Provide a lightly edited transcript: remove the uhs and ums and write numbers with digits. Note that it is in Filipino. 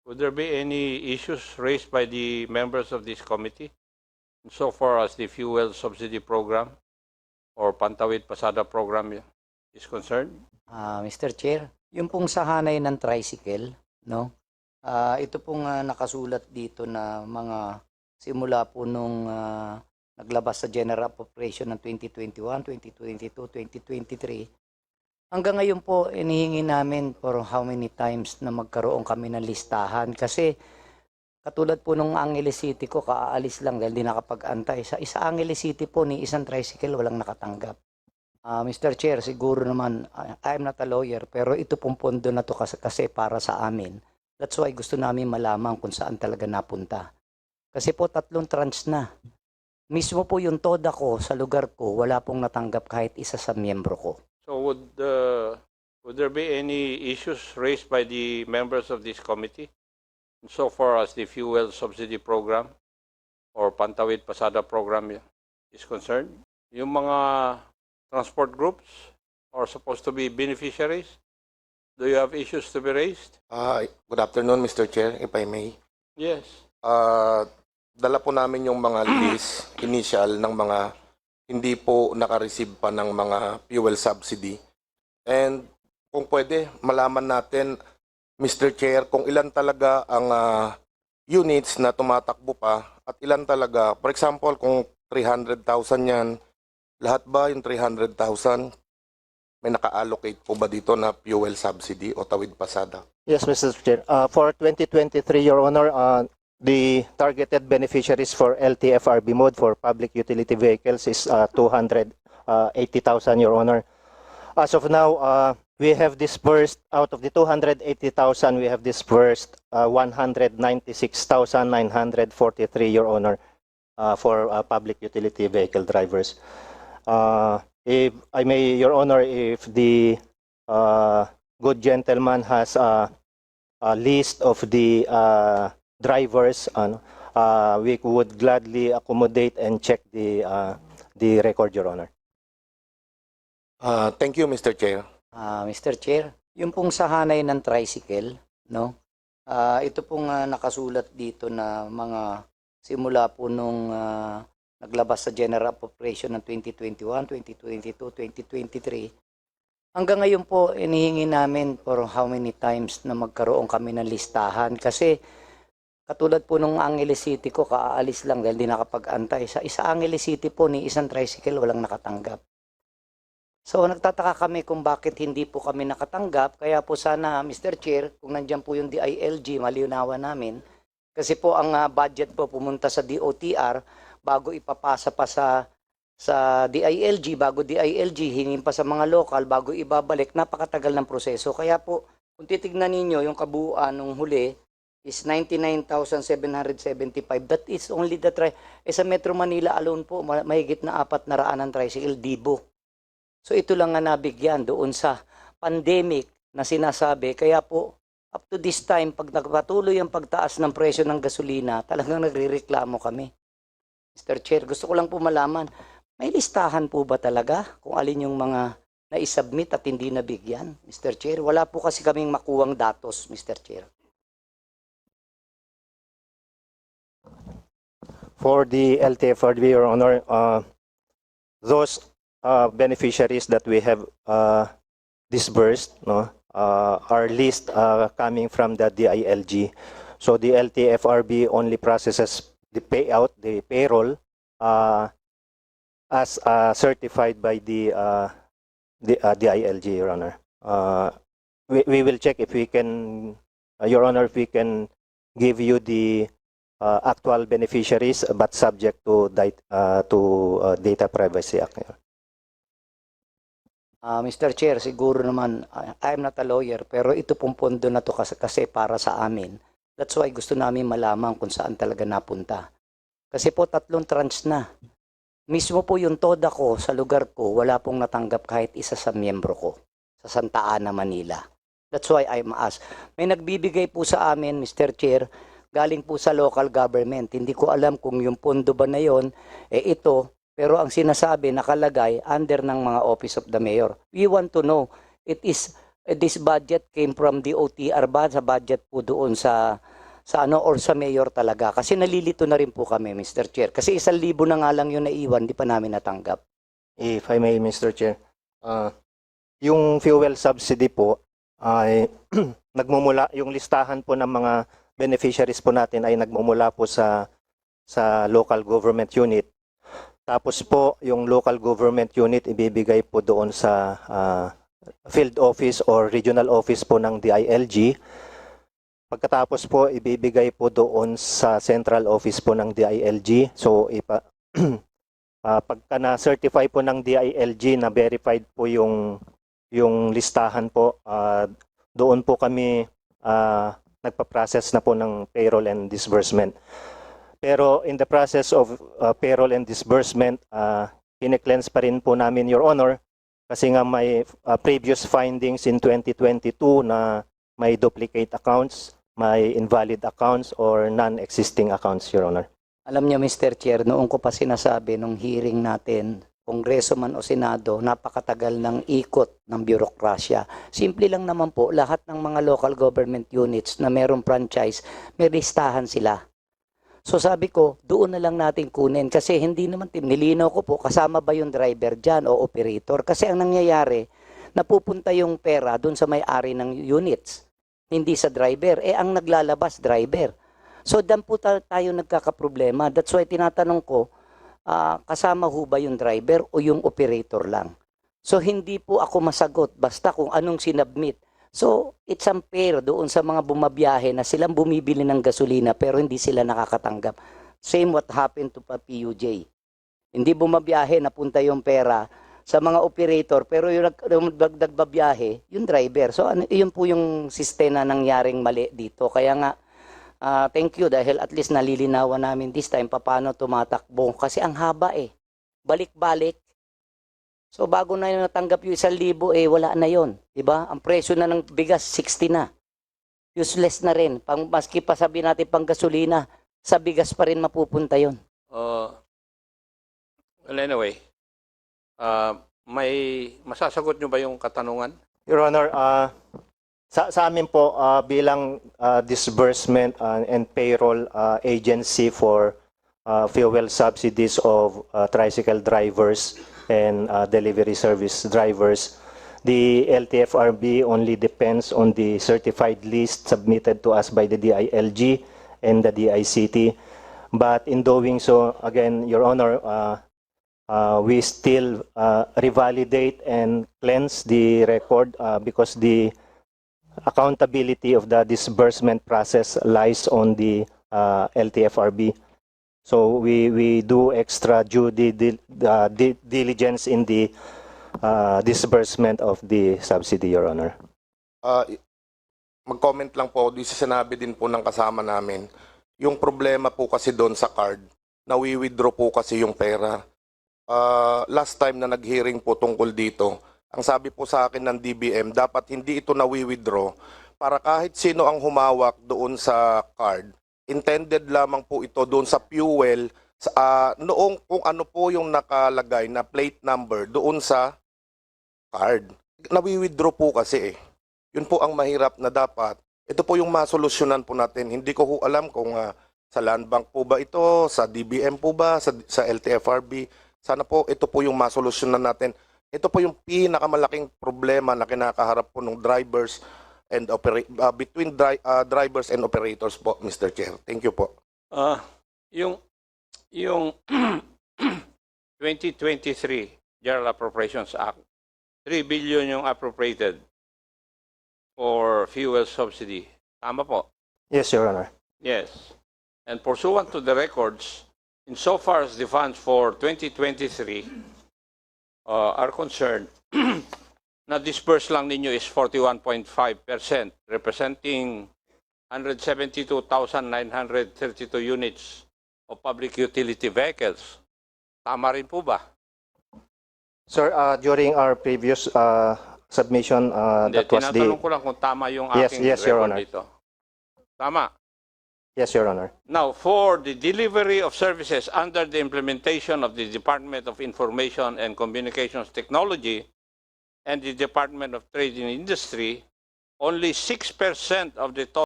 Would there be any issues raised by the members of this committee so far as the fuel subsidy program or Pantawid Pasada program is concerned? Mr. Chair, yung pong sahanay ng tricycle, no? Ito pong nakasulat dito na mga simula po nung naglabas sa General Appropriation ng 2021, 2022, 2023. Hanggang ngayon po, inihingi namin for how many times na magkaroon kami ng listahan. Kasi katulad po nung Angeles City ko, kaalis lang dahil di nakapag-antay. Sa Angeles City po, ni isang tricycle, walang nakatanggap. Mr. Chair, siguro naman, I'm not a lawyer, pero ito pong pondo na to kasi para sa amin. That's why gusto namin malaman kung saan talaga napunta. Kasi po 3 tranche na. Mismo po yung TODA ko sa lugar ko, wala pong natanggap kahit isa sa miyembro ko. So would there be any issues raised by the members of this committee so far as the fuel subsidy program or Pantawid Pasada program is concerned? Yung mga transport groups are supposed to be beneficiaries. Do you have issues to be raised? Good afternoon, Mr. Chair, if I may. Yes. Dala po namin yung mga list initial ng mga hindi po naka-receive pa ng mga fuel subsidy. And kung pwede, malaman natin, Mr. Chair, kung ilan talaga ang units na tumatakbo pa at ilan talaga. For example, kung 300,000 yan, lahat ba yung 300,000 may naka-allocate po ba dito na fuel subsidy o Tawid Pasada? Yes, Mr. Chair. For 2023, Your Honor, the targeted beneficiaries for LTFRB mode for public utility vehicles is 280,000, Your Honor. As of now, we have disbursed, out of the 280,000, we have disbursed 196,943, Your Honor, for public utility vehicle drivers. If I may, Your Honor, if the good gentleman has a list of the drivers, we would gladly accommodate and check the record, Your Honor. Thank you, Mr. Chair. Mr. Chair, yung pong sahanay ng tricycle, no? Ito pong nakasulat dito na mga simula po nung naglabas sa General Appropriation ng 2021, 2022, 2023. Hanggang ngayon po, inihingi namin for how many times na magkaroon kami ng listahan. Kasi katulad po nung Angeles City ko, kaalis lang dahil di nakapag-antay. Sa Angeles City po, ni isang tricycle, walang nakatanggap. So nagtataka kami kung bakit hindi po kami nakatanggap. Kaya po sana, Mr. Chair, kung nandyan po yung DILG, maliunawan namin. Kasi po ang budget po pumunta sa DOTR bago ipapasa pa sa DILG, bago DILG, hingin pa sa mga local, bago ibabalik, napakatagal ng proseso. Kaya po, kung titignan ninyo, yung kabuuan nung huli is 99,775. That is only the sa Metro Manila alone po, mahigit na 400 ng tricycle, dibo. So ito lang nga nabigyan doon sa pandemic na sinasabi. Kaya po, up to this time, pag nagpatuloy ang pagtaas ng presyo ng gasolina, talagang nagrereklamo kami. Mr. Chair, gusto ko lang po malaman, may listahan po ba talaga kung alin yung mga na-submit at hindi nabigyan, Mr. Chair? Wala po kasi kaming makuwang datos, Mr. Chair. For the LTFRB, Your Honor, those beneficiaries that we have disbursed, no, are list coming from the DILG. So the LTFRB only processes the payout, the payroll, as certified by the DILG, Your Honor. We will check if we can, Your Honor, if we can give you the actual beneficiaries, but subject to Data Privacy Act. Mr. Chair, siguro naman, I'm not a lawyer, pero ito pong pondo na to kasi para sa amin. That's why gusto namin malaman kung saan talaga napunta. Kasi po 3 tranche na. Mismo po yung TODA ko sa lugar ko, wala pong natanggap kahit isa sa miyembro ko sa Santa Ana, Manila. That's why I'm asked. May nagbibigay po sa amin, Mr. Chair, galing po sa local government. Hindi ko alam kung yung pondo ba na yon, ito, pero ang sinasabi, nakalagay under ng mga Office of the Mayor. We want to know, this budget came from the OTR ba? Sa budget po doon sa sa ano or sa mayor talaga. Kasi nalilito na rin po kami, Mr. Chair. Kasi 1,000 na nga lang yung naiwan, di pa namin natanggap. If I may, Mr. Chair, yung fuel subsidy po ay nagmumula, yung listahan po ng mga beneficiaries po natin ay nagmumula po sa local government unit. Tapos po, yung local government unit ibibigay po doon sa field office or regional office po ng DILG. Pagkatapos po, ibibigay po doon sa central office po ng DILG. So, pagka na-certify po ng DILG na verified po yung listahan po, doon po kami nagpa-process na po ng payroll and disbursement. Pero in the process of payroll and disbursement, kine-cleanse pa rin po namin, Your Honor, kasi nga may previous findings in 2022 na may duplicate accounts, may invalid accounts, or non-existing accounts, Your Honor. Alam niyo, Mr. Chair, noong ko pa sinasabi nung hearing natin, Kongreso man o Senado, napakatagal ng ikot ng bürokrasya. Simple lang naman po, lahat ng mga local government units na merong franchise, may listahan sila. So sabi ko, doon na lang natin kunin kasi hindi naman, nilinaw ko po, kasama ba yung driver dyan o operator? Kasi ang nangyayari, napupunta yung pera doon sa may-ari ng units, hindi sa driver. Ang naglalabas, driver. So dan po tayo nagkakaproblema. That's why tinatanong ko, kasama ho ba yung driver o yung operator lang? So hindi po ako masagot basta kung anong sinubmit. So it's unfair doon sa mga bumabiyahe na silang bumibili ng gasolina pero hindi sila nakakatanggap. Same what happened to PUJ. Hindi bumabiyahe, napunta yung pera sa mga operator pero yung nagbabiyahe, yung driver. So yun po yung sistema nangyaring mali dito. Kaya nga, thank you dahil at least nalilinawan namin this time paano tumatakbo. Kasi ang haba balik-balik. So bago na yung natanggap yung 1,000, wala na yon, diba? Ang presyo na ng bigas, 60 na. Useless na rin. Maski pa sabi natin pang gasolina, sa bigas pa rin mapupunta yon. Well, anyway, may masasagot nyo ba yung katanungan? Your Honor, sa amin po bilang disbursement and payroll agency for fuel subsidies of tricycle drivers and delivery service drivers, the LTFRB only depends on the certified list submitted to us by the DILG and the DICT. But in doing so, again, Your Honor, we still revalidate and cleanse the record because the accountability of the disbursement process lies on the LTFRB. So we do extra due diligence in the disbursement of the subsidy, Your Honor. Mag-comment lang po, di sinabi din po ng kasama namin, yung problema po kasi doon sa card, nawi-withdraw po kasi yung pera. Last time na nag-hearing po tungkol dito, ang sabi po sa akin ng DBM, dapat hindi ito nawi-withdraw para kahit sino ang humawak doon sa card, intended lamang po ito doon sa fuel, noong kung ano po yung nakalagay na plate number doon sa card. Nawi-withdraw po kasi Yun po ang mahirap na dapat. Ito po yung masolusyonan po natin. Hindi ko ho alam kung sa Land Bank po ba ito, sa DBM po ba, sa LTFRB. Sana po ito po yung masolusyonan natin. Ito po yung pinakamalaking problema na kinakaharap po ng drivers and between drivers and operators po, Mr. Chair. Thank you po. Yung 2023 General Appropriations Act, 3 billion yung appropriated for fuel subsidy. Tama po? Yes, Your Honor. Yes. And pursuant to the records, insofar as the funds for 2023 are concerned, na disperse lang ninyo is 41.5%, representing 172,932 units of public utility vehicles. Tama rin po ba? Sir, during our previous submission, Hindi, that was the... tinatanong ko lang kung tama yung Yes, aking yes, Your record Honor. dito. Tama. Yes, Your Honor. Now, for the delivery of services under the implementation of the Department of Information and Communications Technology and the Department of Trade and Industry, only 6% of the total